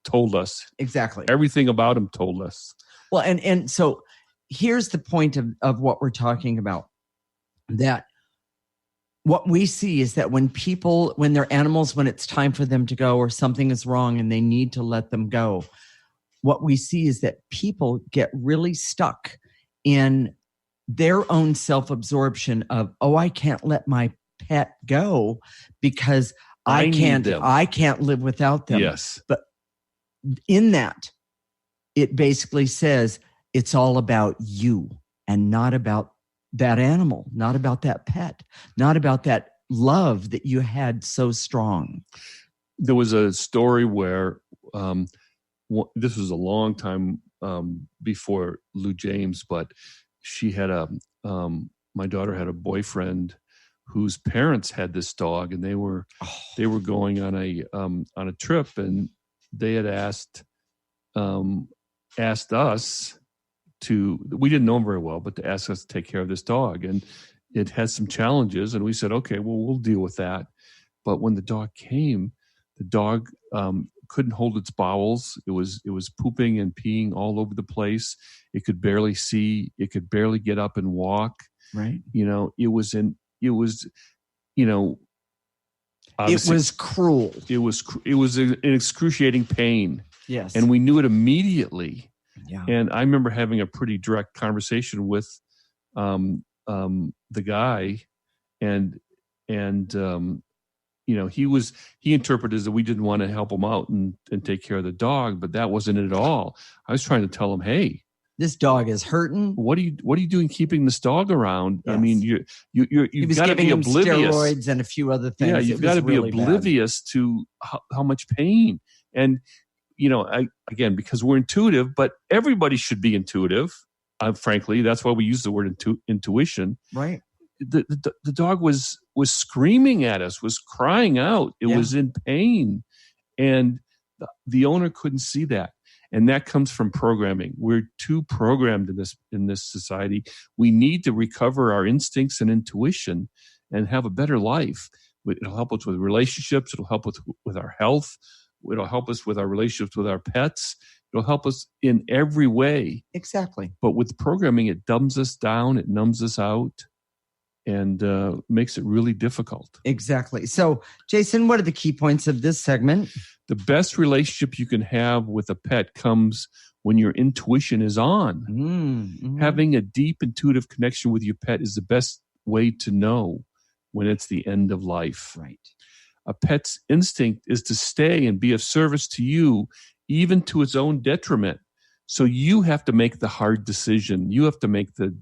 [SPEAKER 2] told us.
[SPEAKER 3] Exactly.
[SPEAKER 2] Everything about him told us.
[SPEAKER 3] Well, and so here's the point of what we're talking about. That what we see is that when they're animals, when it's time for them to go or something is wrong and they need to let them go, what we see is that people get really stuck in their own self-absorption of, I can't let my pet go because I can't live without them.
[SPEAKER 2] Yes.
[SPEAKER 3] But in that, it basically says it's all about you and not about that animal, not about that pet, not about that love that you had so strong.
[SPEAKER 2] There was a story where this was a long time before Lou James, but she had my daughter had a boyfriend whose parents had this dog, and they were going on a trip, and they had asked us we didn't know him very well, but to ask us to take care of this dog. And it had some challenges, and we said, okay, well, we'll deal with that. But when the dog came, the dog couldn't hold its bowels. It was pooping and peeing all over the place. It could barely see. It could barely get up and walk.
[SPEAKER 3] Right.
[SPEAKER 2] It was
[SPEAKER 3] cruel.
[SPEAKER 2] It was an excruciating pain.
[SPEAKER 3] Yes.
[SPEAKER 2] And we knew it immediately.
[SPEAKER 3] Yeah.
[SPEAKER 2] And I remember having a pretty direct conversation with the guy, and he interpreted as that we didn't want to help him out and take care of the dog, but that wasn't it at all. I was trying to tell him, hey,
[SPEAKER 3] This dog is hurting.
[SPEAKER 2] What are you doing keeping this dog around?
[SPEAKER 3] Yes.
[SPEAKER 2] I mean, you've got to be oblivious.
[SPEAKER 3] Steroids and a few other things.
[SPEAKER 2] Yeah, you've got to be oblivious to how much pain. And again, because we're intuitive, but everybody should be intuitive. Frankly, that's why we use the word intuition.
[SPEAKER 3] Right.
[SPEAKER 2] The dog was screaming at us, was crying out. It was in pain, and the owner couldn't see that. And that comes from programming. We're too programmed in this society. We need to recover our instincts and intuition and have a better life. It'll help us with relationships. It'll help with our health. It'll help us with our relationships with our pets. It'll help us in every way.
[SPEAKER 3] Exactly.
[SPEAKER 2] But with programming, it dumbs us down. It numbs us out and makes it really difficult.
[SPEAKER 3] Exactly. So, Jason, what are the key points of this segment?
[SPEAKER 2] The best relationship you can have with a pet comes when your intuition is on.
[SPEAKER 3] Mm-hmm.
[SPEAKER 2] Having a deep intuitive connection with your pet is the best way to know when it's the end of life.
[SPEAKER 3] Right.
[SPEAKER 2] A pet's instinct is to stay and be of service to you, even to its own detriment. So you have to make the hard decision. You have to make you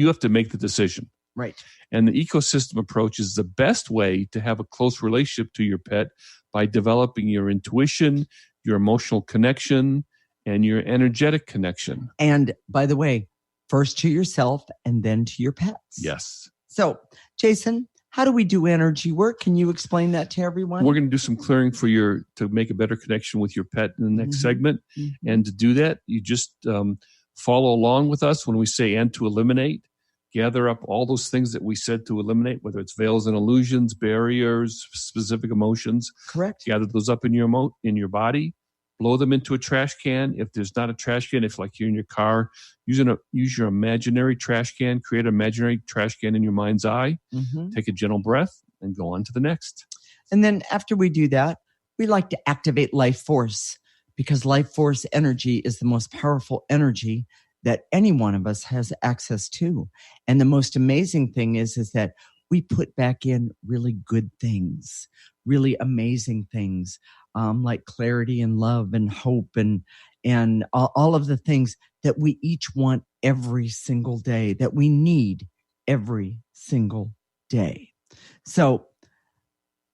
[SPEAKER 2] have to make the decision.
[SPEAKER 3] Right.
[SPEAKER 2] And the ecosystem approach is the best way to have a close relationship to your pet by developing your intuition, your emotional connection, and your energetic connection.
[SPEAKER 3] And by the way, first to yourself and then to your pets.
[SPEAKER 2] Yes.
[SPEAKER 3] So, Jason, how do we do energy work? Can you explain that to everyone?
[SPEAKER 2] We're going to do some clearing to make a better connection with your pet in the next segment. Mm-hmm. And to do that, you just follow along with us when we say "and to eliminate." Gather up all those things that we said to eliminate, whether it's veils and illusions, barriers, specific emotions.
[SPEAKER 3] Correct.
[SPEAKER 2] Gather those up in your body. Blow them into a trash can. If there's not a trash can, if like you're in your car, use your imaginary trash can. Create an imaginary trash can in your mind's eye. Mm-hmm. Take a gentle breath and go on to the next.
[SPEAKER 3] And then after we do that, we like to activate life force, because life force energy is the most powerful energy that any one of us has access to. And the most amazing thing is that we put back in really good things, really amazing things, like clarity and love and hope and all of the things that we each want every single day, that we need every single day. So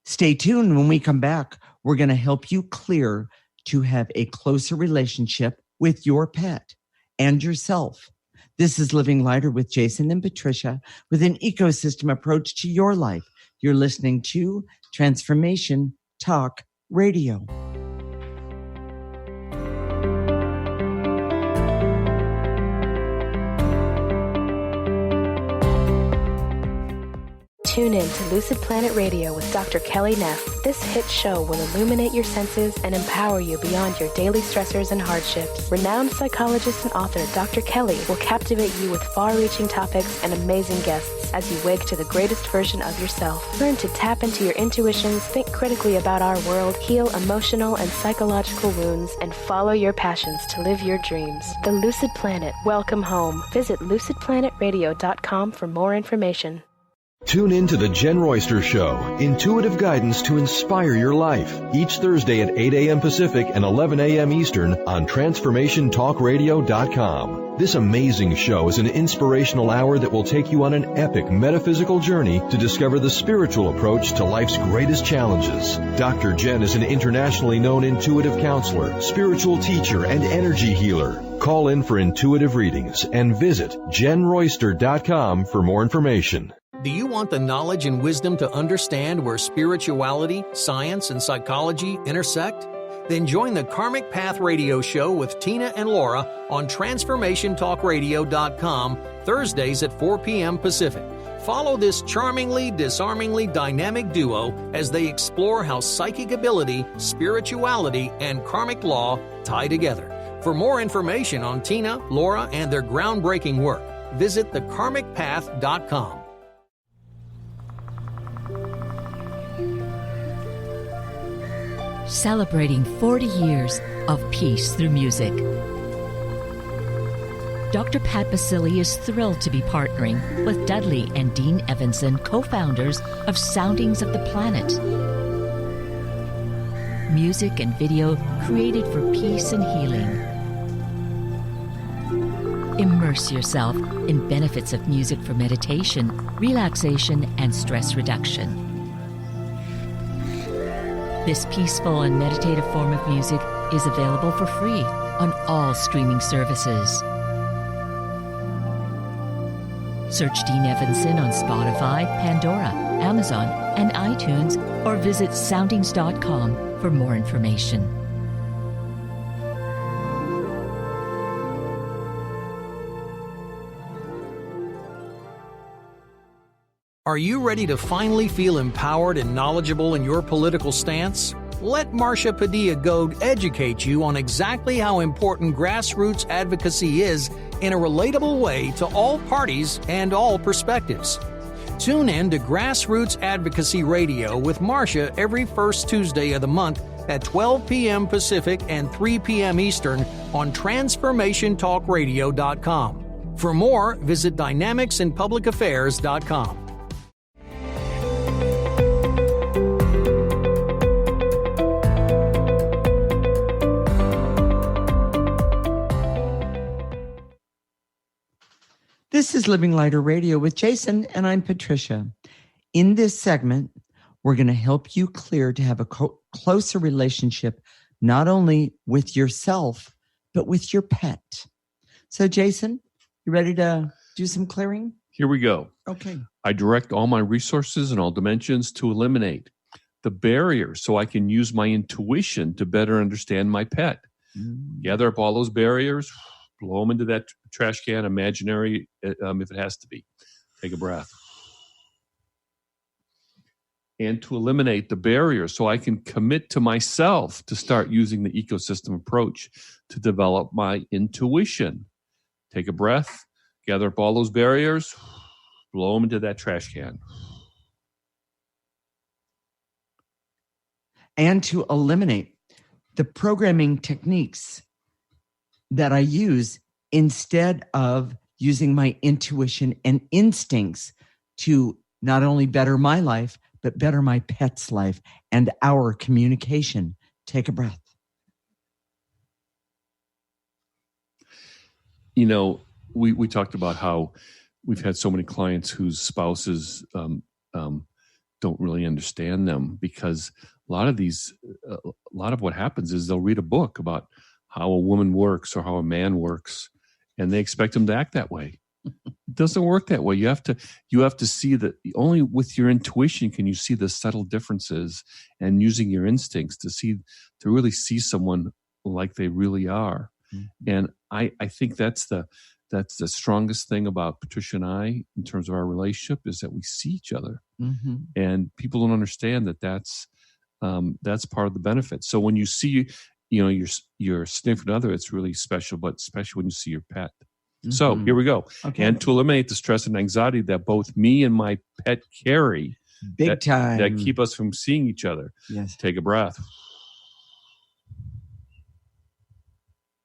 [SPEAKER 3] stay tuned. When we come back, we're going to help you clear to have a closer relationship with your pet and yourself. This is Living Lighter with Jason and Patricia, with an ecosystem approach to your life. You're listening to Transformation Talk Radio.
[SPEAKER 6] Tune in to Lucid Planet Radio with Dr. Kelly Neff. This hit show will illuminate your senses and empower you beyond your daily stressors and hardships. Renowned psychologist and author Dr. Kelly will captivate you with far-reaching topics and amazing guests as you wake to the greatest version of yourself. Learn to tap into your intuitions, think critically about our world, heal emotional and psychological wounds, and follow your passions to live your dreams. The Lucid Planet. Welcome home. Visit lucidplanetradio.com for more information.
[SPEAKER 13] Tune in to The Jen Royster Show, intuitive guidance to inspire your life, each Thursday at 8 a.m. Pacific and 11 a.m. Eastern on TransformationTalkRadio.com. This amazing show is an inspirational hour that will take you on an epic metaphysical journey to discover the spiritual approach to life's greatest challenges. Dr. Jen is an internationally known intuitive counselor, spiritual teacher, and energy healer. Call in for intuitive readings and visit JenRoyster.com for more information.
[SPEAKER 7] Do you want the knowledge and wisdom to understand where spirituality, science, and psychology intersect? Then join the Karmic Path Radio Show with Tina and Laura on TransformationTalkRadio.com Thursdays at 4 p.m. Pacific. Follow this charmingly, disarmingly dynamic duo as they explore how psychic ability, spirituality, and karmic law tie together. For more information on Tina, Laura, and their groundbreaking work, visit thekarmicpath.com.
[SPEAKER 14] Celebrating 40 years of peace through music. Dr. Pat Baccili is thrilled to be partnering with Dudley and Dean Evanson, co-founders of Soundings of the Planet. Music and video created for peace and healing. Immerse yourself in benefits of music for meditation, relaxation, and stress reduction. This peaceful and meditative form of music is available for free on all streaming services. Search Dean Evanson on Spotify, Pandora, Amazon, and iTunes, or visit soundings.com for more information.
[SPEAKER 7] Are you ready to finally feel empowered and knowledgeable in your political stance? Let Marcia Padilla-Goad educate you on exactly how important grassroots advocacy is in a relatable way to all parties and all perspectives. Tune in to Grassroots Advocacy Radio with Marcia every first Tuesday of the month at 12 p.m. Pacific and 3 p.m. Eastern on TransformationTalkRadio.com. For more, visit DynamicsInPublicAffairs.com.
[SPEAKER 3] This is Living Lighter Radio with Jason, and I'm Patricia. In this segment, we're going to help you clear to have a closer relationship, not only with yourself, but with your pet. So, Jason, you ready to do some clearing?
[SPEAKER 2] Here we go.
[SPEAKER 3] Okay.
[SPEAKER 2] I direct all my resources in all dimensions to eliminate the barriers so I can use my intuition to better understand my pet. Gather up all those barriers, blow them into that trash can, imaginary, if it has to be. Take a breath. And to eliminate the barriers so I can commit to myself to start using the ecosystem approach to develop my intuition. Take a breath, gather up all those barriers, blow them into that trash can.
[SPEAKER 3] And to eliminate the programming techniques that I use instead of using my intuition and instincts to not only better my life, but better my pet's life and our communication. Take a breath.
[SPEAKER 2] You know, we talked about how we've had so many clients whose spouses don't really understand them, because a lot of what happens is they'll read a book about how a woman works or how a man works, and they expect them to act that way. It doesn't work that way. You have to see that only with your intuition can you see the subtle differences, and using your instincts to really see someone like they really are. Mm-hmm. And I think that's the strongest thing about Patricia and I in terms of our relationship, is that we see each other. Mm-hmm. And people don't understand that's part of the benefit. So when you see your significant other, it's really special, but especially when you see your pet. Mm-hmm. So here we go. Okay. And to eliminate the stress and anxiety that both me and my pet carry,
[SPEAKER 3] big time,
[SPEAKER 2] that keep us from seeing each other.
[SPEAKER 3] Yes.
[SPEAKER 2] Take a breath.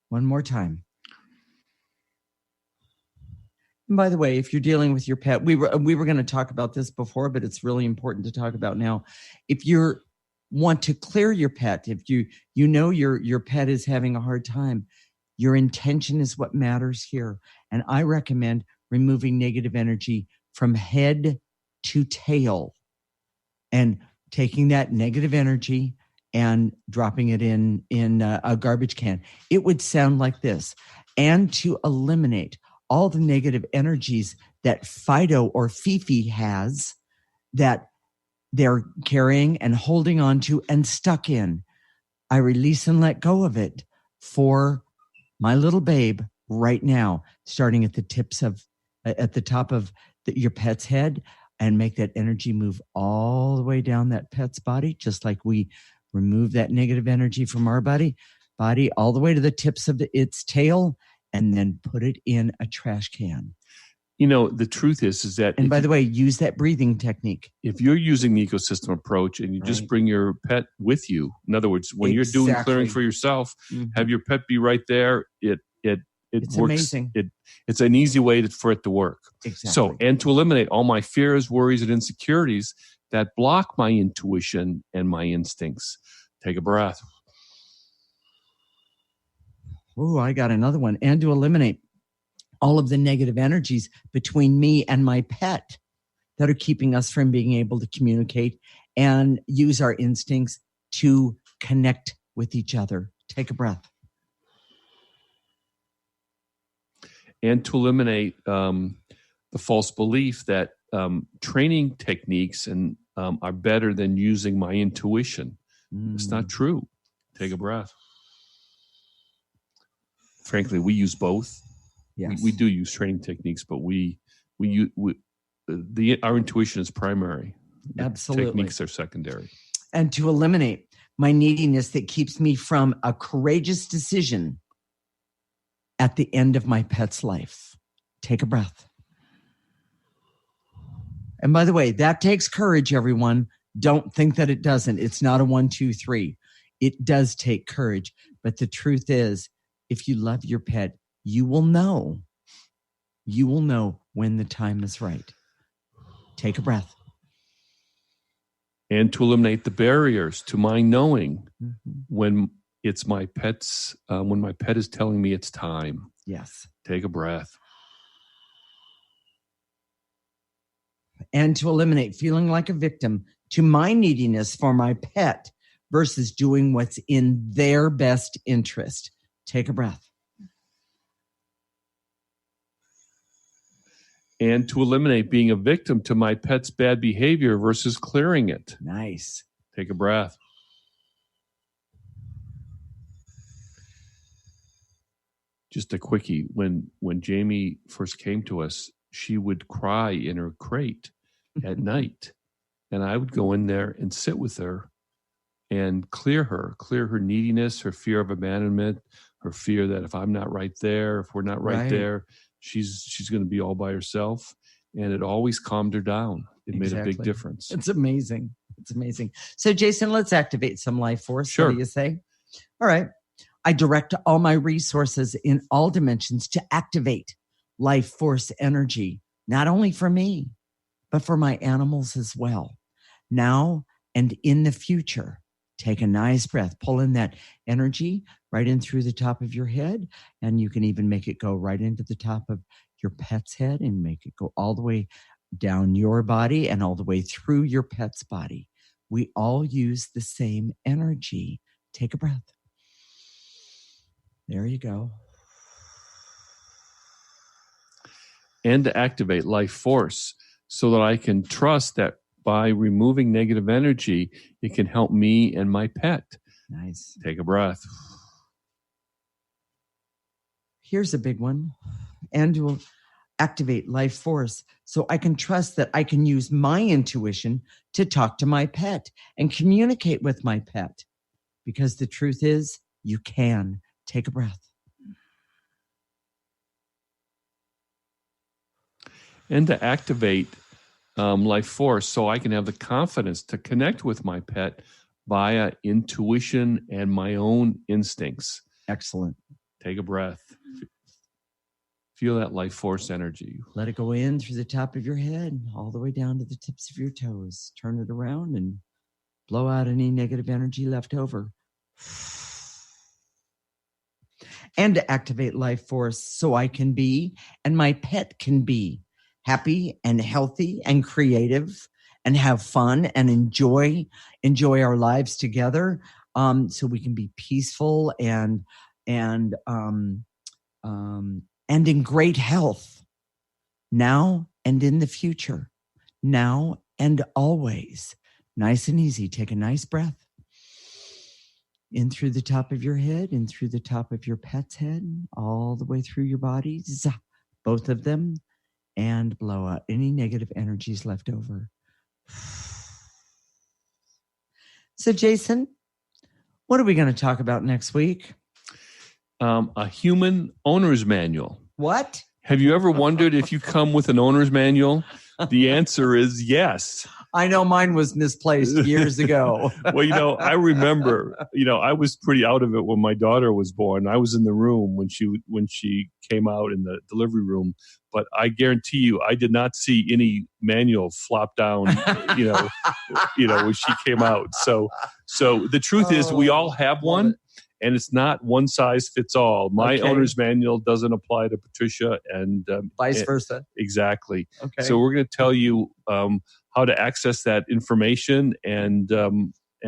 [SPEAKER 3] One more time. And by the way, if you're dealing with your pet, we were going to talk about this before, but it's really important to talk about now. If you want to clear your pet, if you know your pet is having a hard time, your intention is what matters here. And I recommend removing negative energy from head to tail and taking that negative energy and dropping it in a garbage can. It would sound like this. And to eliminate all the negative energies that Fido or Fifi has that they're carrying and holding on to and stuck in, I release and let go of it for my little babe right now, starting at the top of your pet's head, and make that energy move all the way down that pet's body, just like we remove that negative energy from our body all the way to the tips of its tail, and then put it in a trash can.
[SPEAKER 2] You know, the truth is that...
[SPEAKER 3] And by the way, use that breathing technique.
[SPEAKER 2] If you're using the ecosystem approach and you just bring your pet with you, in other words, when you're doing clearing for yourself, have your pet be right there. It's works.
[SPEAKER 3] Amazing.
[SPEAKER 2] It's an easy way for it to work.
[SPEAKER 3] Exactly.
[SPEAKER 2] So, and to eliminate all my fears, worries, and insecurities that block my intuition and my instincts. Take a breath.
[SPEAKER 3] Oh, I got another one. And to eliminate all of the negative energies between me and my pet that are keeping us from being able to communicate and use our instincts to connect with each other. Take a breath.
[SPEAKER 2] And to eliminate the false belief that training techniques are better than using my intuition. It's not true. Take a breath. Frankly, we use both.
[SPEAKER 3] Yes.
[SPEAKER 2] We do use training techniques, but our intuition is primary. The
[SPEAKER 3] Absolutely.
[SPEAKER 2] Techniques are secondary.
[SPEAKER 3] And to eliminate my neediness that keeps me from a courageous decision at the end of my pet's life. Take a breath. And by the way, that takes courage, everyone. Don't think that it doesn't. It's not a 1, 2, 3. It does take courage. But the truth is, if you love your pet, you will know. You will know when the time is right. Take a breath.
[SPEAKER 2] And to eliminate the barriers to my knowing when it's my pet's, when my pet is telling me it's time.
[SPEAKER 3] Yes.
[SPEAKER 2] Take a breath.
[SPEAKER 3] And to eliminate feeling like a victim to my neediness for my pet versus doing what's in their best interest. Take a breath.
[SPEAKER 2] And to eliminate being a victim to my pet's bad behavior versus clearing it.
[SPEAKER 3] Nice.
[SPEAKER 2] Take a breath. Just a quickie. When Jamie first came to us, she would cry in her crate at night. And I would go in there and sit with her and clear her neediness, her fear of abandonment, her fear that if I'm not right there, if we're not right there, she's going to be all by herself. And it always calmed her down. It made a big difference.
[SPEAKER 3] It's amazing. It's amazing. So Jason, let's activate some life force.
[SPEAKER 2] Sure.
[SPEAKER 3] What do you say? All right. I direct all my resources in all dimensions to activate life force energy, not only for me, but for my animals as well. Now and in the future, take a nice breath. Pull in that energy right in through the top of your head. And you can even make it go right into the top of your pet's head and make it go all the way down your body and all the way through your pet's body. We all use the same energy. Take a breath. There you go.
[SPEAKER 2] And to activate life force so that I can trust that by removing negative energy, it can help me and my pet.
[SPEAKER 3] Nice.
[SPEAKER 2] Take a breath.
[SPEAKER 3] Here's a big one. And to activate life force so I can trust that I can use my intuition to talk to my pet and communicate with my pet. Because the truth is, you can. Take a breath.
[SPEAKER 2] And to activate life force so I can have the confidence to connect with my pet via intuition and my own instincts.
[SPEAKER 3] Excellent.
[SPEAKER 2] Take a breath. Feel that life force energy.
[SPEAKER 3] Let it go in through the top of your head, all the way down to the tips of your toes. Turn it around and blow out any negative energy left over. And to activate life force so I can be and my pet can be happy and healthy and creative and have fun and enjoy our lives together, so we can be peaceful and in great health now and in the future, now and always. Nice and easy. Take a nice breath. In through the top of your head, in through the top of your pet's head, all the way through your body, both of them, and blow out any negative energies left over. So, Jason, what are we going to talk about next week?
[SPEAKER 2] A human owner's manual.
[SPEAKER 3] What?
[SPEAKER 2] Have you ever wondered if you come with an owner's manual? The answer is yes.
[SPEAKER 3] I know mine was misplaced years ago.
[SPEAKER 2] Well, I remember, I was pretty out of it when my daughter was born. I was in the room when she came out in the delivery room, but I guarantee you, I did not see any manual flop down, when she came out. So the truth is we all have one. And it's not one size fits all. My owner's manual doesn't apply to Patricia, and
[SPEAKER 3] vice versa.
[SPEAKER 2] Exactly.
[SPEAKER 3] Okay.
[SPEAKER 2] So we're going to tell you how to access that information and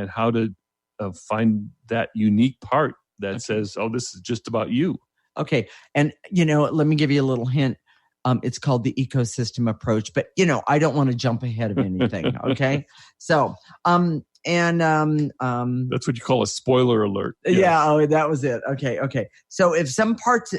[SPEAKER 2] how to find that unique part that says, "Oh, this is just about you."
[SPEAKER 3] Okay, and let me give you a little hint. It's called the ecosystem approach, but I don't want to jump ahead of anything. Okay, so
[SPEAKER 2] that's what you call a spoiler alert. Yes.
[SPEAKER 3] Yeah, that was it. Okay. So if some part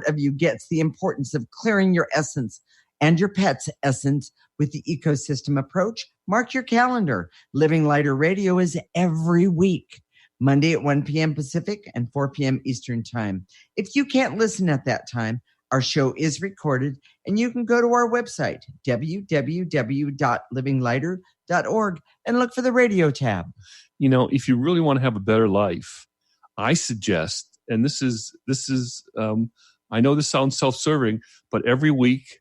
[SPEAKER 3] of you gets the importance of clearing your essence and your pet's essence with the ecosystem approach, mark your calendar. Living Lighter Radio is every week, Monday at 1 p.m. Pacific and 4 p.m. Eastern Time. If you can't listen at that time, our show is recorded, and you can go to our website, www.livinglighter.org, and look for the radio tab.
[SPEAKER 2] If you really want to have a better life, I suggest, and this is, I know this sounds self-serving, but every week,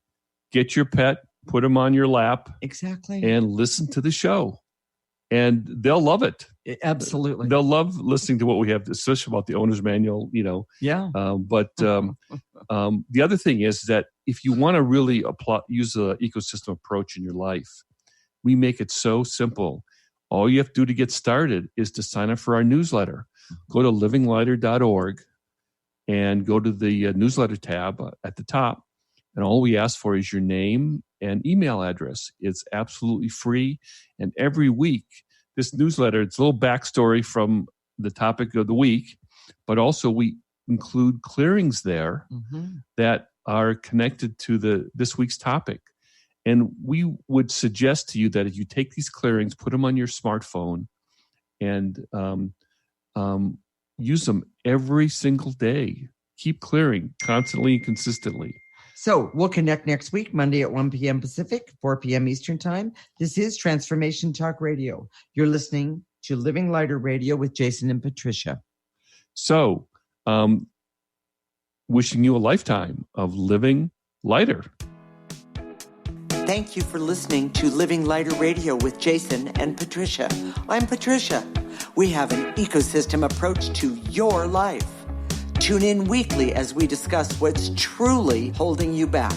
[SPEAKER 2] get your pet, put them on your lap.
[SPEAKER 3] Exactly.
[SPEAKER 2] And listen to the show. And they'll love it.
[SPEAKER 3] Absolutely.
[SPEAKER 2] They'll love listening to what we have, especially about the owner's manual,
[SPEAKER 3] Yeah.
[SPEAKER 2] But the other thing is that if you want to really use the ecosystem approach in your life, we make it so simple. All you have to do to get started is to sign up for our newsletter. Go to livinglighter.org and go to the newsletter tab at the top. And all we ask for is your name and email address. It's absolutely free. And every week, this newsletter, it's a little backstory from the topic of the week, but also we include clearings there that are connected to this week's topic. And we would suggest to you that if you take these clearings, put them on your smartphone, and use them every single day. Keep clearing constantly and consistently.
[SPEAKER 3] So we'll connect next week, Monday at 1 p.m. Pacific, 4 p.m. Eastern Time. This is Transformation Talk Radio. You're listening to Living Lighter Radio with Jason and Patricia.
[SPEAKER 2] So, wishing you a lifetime of living lighter.
[SPEAKER 3] Thank you for listening to Living Lighter Radio with Jason and Patricia. I'm Patricia. We have an ecosystem approach to your life. Tune in weekly as we discuss what's truly holding you back.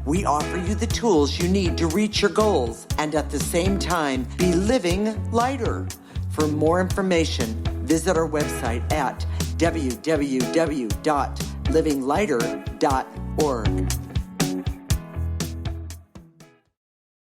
[SPEAKER 3] We offer you the tools you need to reach your goals and at the same time be living lighter. For more information, visit our website at www.livinglighter.org.